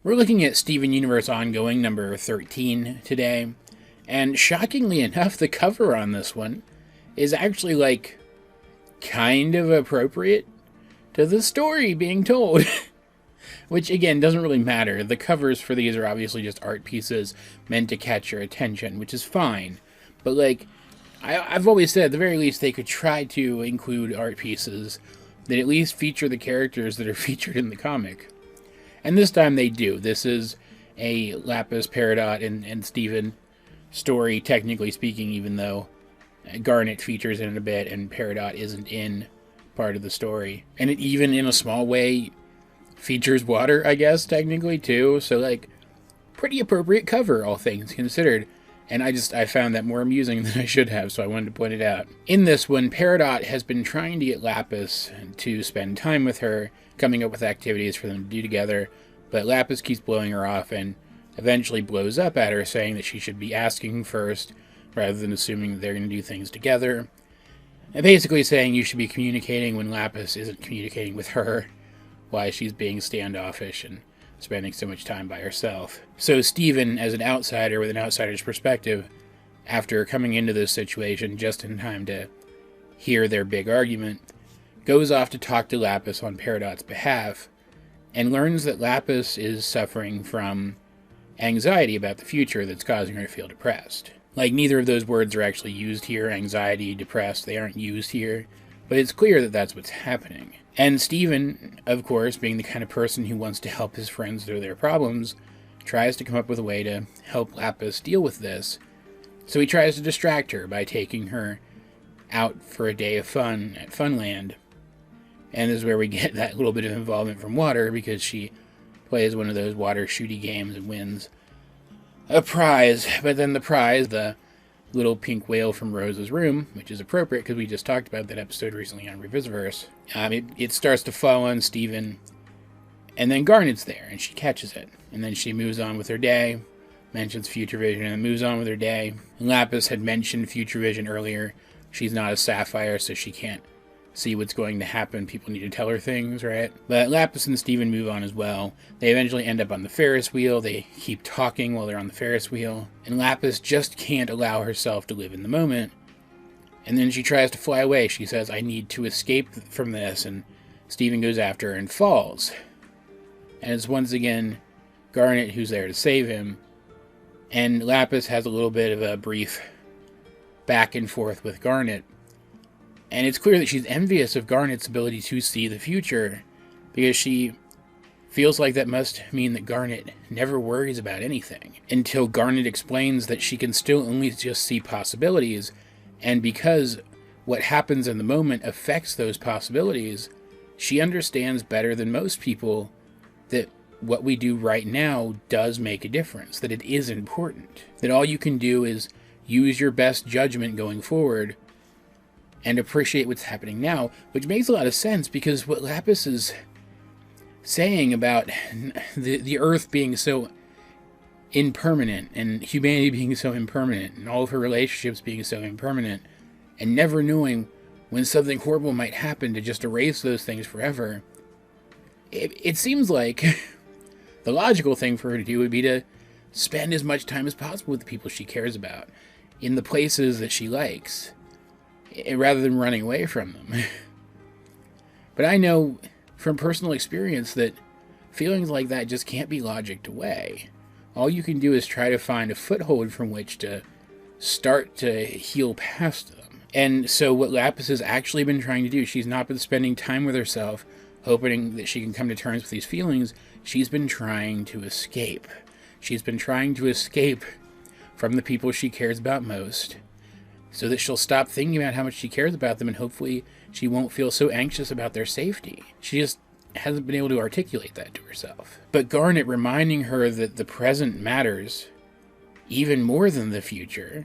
We're looking at Steven Universe Ongoing number 13 today, and shockingly enough, the cover on this one is actually, like, kind of appropriate to the story being told. Which, again, doesn't really matter. The covers for these are obviously just art pieces meant to catch your attention, which is fine. But, like, I've always said, at the very least, they could try to include art pieces that at least feature the characters that are featured in the comic. And this time they do. This is a Lapis, Peridot, and Steven story, technically speaking, even though Garnet features in it a bit and Peridot isn't in part of the story. And it even, in a small way, features water, I guess, technically, too. So, like, pretty appropriate cover, all things considered. And I found that more amusing than I should have, so I wanted to point it out. In this one, Peridot has been trying to get Lapis to spend time with her, coming up with activities for them to do together, but Lapis keeps blowing her off and eventually blows up at her, saying that she should be asking first, rather than assuming that they're going to do things together. And basically saying you should be communicating when Lapis isn't communicating with her, why she's being standoffish and spending so much time by herself. So Steven, as an outsider with an outsider's perspective, after coming into this situation just in time to hear their big argument, goes off to talk to Lapis on Peridot's behalf, and learns that Lapis is suffering from anxiety about the future that's causing her to feel depressed. Like, neither of those words are actually used here, anxiety, depressed, they aren't used here, but it's clear that that's what's happening. And Steven, of course, being the kind of person who wants to help his friends through their problems, tries to come up with a way to help Lapis deal with this. So he tries to distract her by taking her out for a day of fun at Funland. And this is where we get that little bit of involvement from Water, because she plays one of those water shooty games and wins a prize. But then the prize, the little pink whale from Rose's room, which is appropriate because we just talked about that episode recently on Revisiverse, it starts to fall on Steven, and then Garnet's there, and she catches it. And then she moves on with her day, mentions Future Vision, and moves on with her day. And Lapis had mentioned Future Vision earlier. She's not a Sapphire, so she can't see what's going to happen. People need to tell her things, right? But Lapis and Steven move on as well. They eventually end up on the Ferris wheel. They keep talking while they're on the Ferris wheel. And Lapis just can't allow herself to live in the moment. And then she tries to fly away. She says, I need to escape from this. And Steven goes after her and falls. And it's once again Garnet who's there to save him. And Lapis has a little bit of a brief back and forth with Garnet. And it's clear that she's envious of Garnet's ability to see the future, because she feels like that must mean that Garnet never worries about anything, until Garnet explains that she can still only just see possibilities, and because what happens in the moment affects those possibilities, she understands better than most people that what we do right now does make a difference, that it is important, that all you can do is use your best judgment going forward and appreciate what's happening now, which makes a lot of sense, because what Lapis is saying about the Earth being so impermanent, and humanity being so impermanent, and all of her relationships being so impermanent, and never knowing when something horrible might happen to just erase those things forever, it seems like the logical thing for her to do would be to spend as much time as possible with the people she cares about, in the places that she likes, rather than running away from them. But I know from personal experience that feelings like that just can't be logicked away. All you can do is try to find a foothold from which to start to heal past them. And so what Lapis has actually been trying to do, she's not been spending time with herself, hoping that she can come to terms with these feelings. She's been trying to escape. She's been trying to escape from the people she cares about most, so that she'll stop thinking about how much she cares about them, and hopefully she won't feel so anxious about their safety. She just hasn't been able to articulate that to herself. But Garnet reminding her that the present matters even more than the future,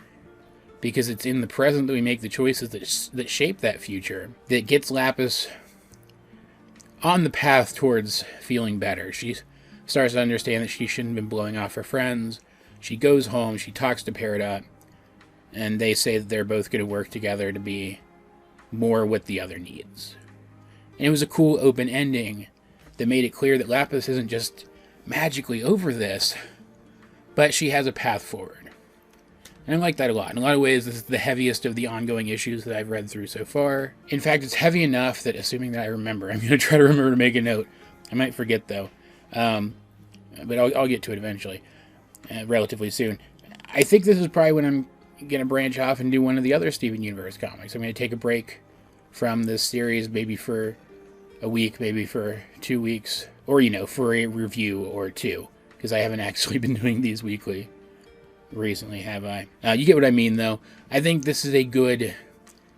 because it's in the present that we make the choices that shape that future, that gets Lapis on the path towards feeling better. She starts to understand that she shouldn't have been blowing off her friends. She goes home, she talks to Peridot, and they say that they're both going to work together to be more what the other needs. And it was a cool open ending that made it clear that Lapis isn't just magically over this, but she has a path forward. And I like that a lot. In a lot of ways, this is the heaviest of the ongoing issues that I've read through so far. In fact, it's heavy enough that, assuming that I remember, I'm going to try to remember to make a note. I might forget, though. But I'll get to it eventually, relatively soon. I think this is probably when I'm going to branch off and do one of the other Steven Universe comics. I'm going to take a break from this series, maybe for a week, maybe for 2 weeks, or, for a review or two, because I haven't actually been doing these weekly recently, have I? You get what I mean, though. I think this is a good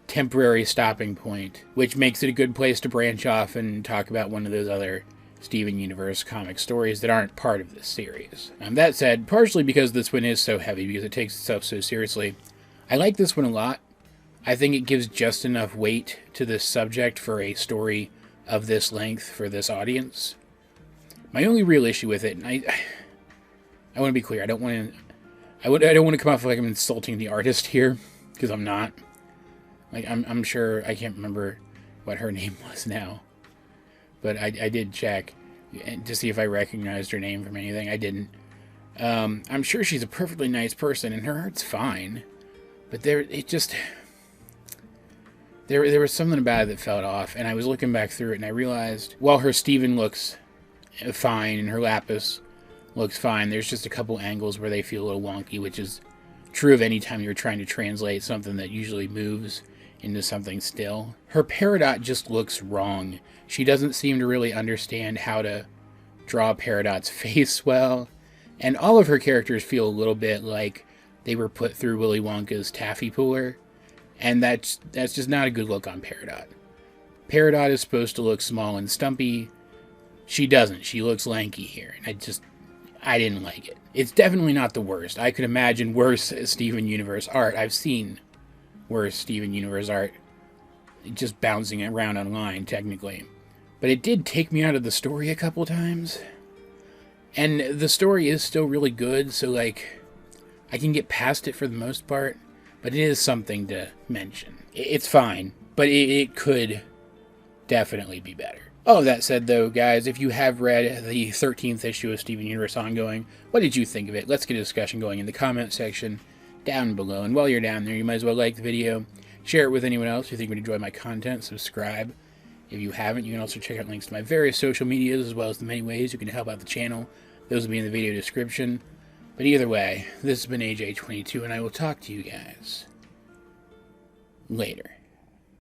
temporary stopping point, which makes it a good place to branch off and talk about one of those other Steven Universe comic stories that aren't part of this series. That said, partially because this one is so heavy, because it takes itself so seriously, I like this one a lot. I think it gives just enough weight to this subject for a story of this length for this audience. My only real issue with it, and I want to be clear, I don't want to come off like I'm insulting the artist here, because I'm not. Like, I'm sure, I can't remember what her name was now. But I did check to see if I recognized her name from anything. I didn't. I'm sure she's a perfectly nice person, and her art's fine. But there was something about it that felt off, and I was looking back through it, and I realized, while her Steven looks fine, and her Lapis looks fine, there's just a couple angles where they feel a little wonky, which is true of any time you're trying to translate something that usually moves into something still. Her Peridot just looks wrong. She doesn't seem to really understand how to draw Peridot's face well, and all of her characters feel a little bit like they were put through Willy Wonka's taffy puller, and that's just not a good look on Peridot. Peridot is supposed to look small and stumpy. She doesn't. She looks lanky here, and I didn't like it. It's definitely not the worst. I could imagine worse Steven Universe art. I've seen worse Steven Universe art just bouncing around online, technically. But it did take me out of the story a couple times. And the story is still really good, so, like, I can get past it for the most part. But it is something to mention. It's fine, but it could definitely be better. All of that said, though, guys, if you have read the 13th issue of Steven Universe Ongoing, what did you think of it? Let's get a discussion going in the comment section down below. And while you're down there, you might as well like the video, share it with anyone else who think would enjoy my content, subscribe. If you haven't, you can also check out links to my various social medias, as well as the many ways you can help out the channel. Those will be in the video description. But either way, this has been AJ22, and I will talk to you guys later.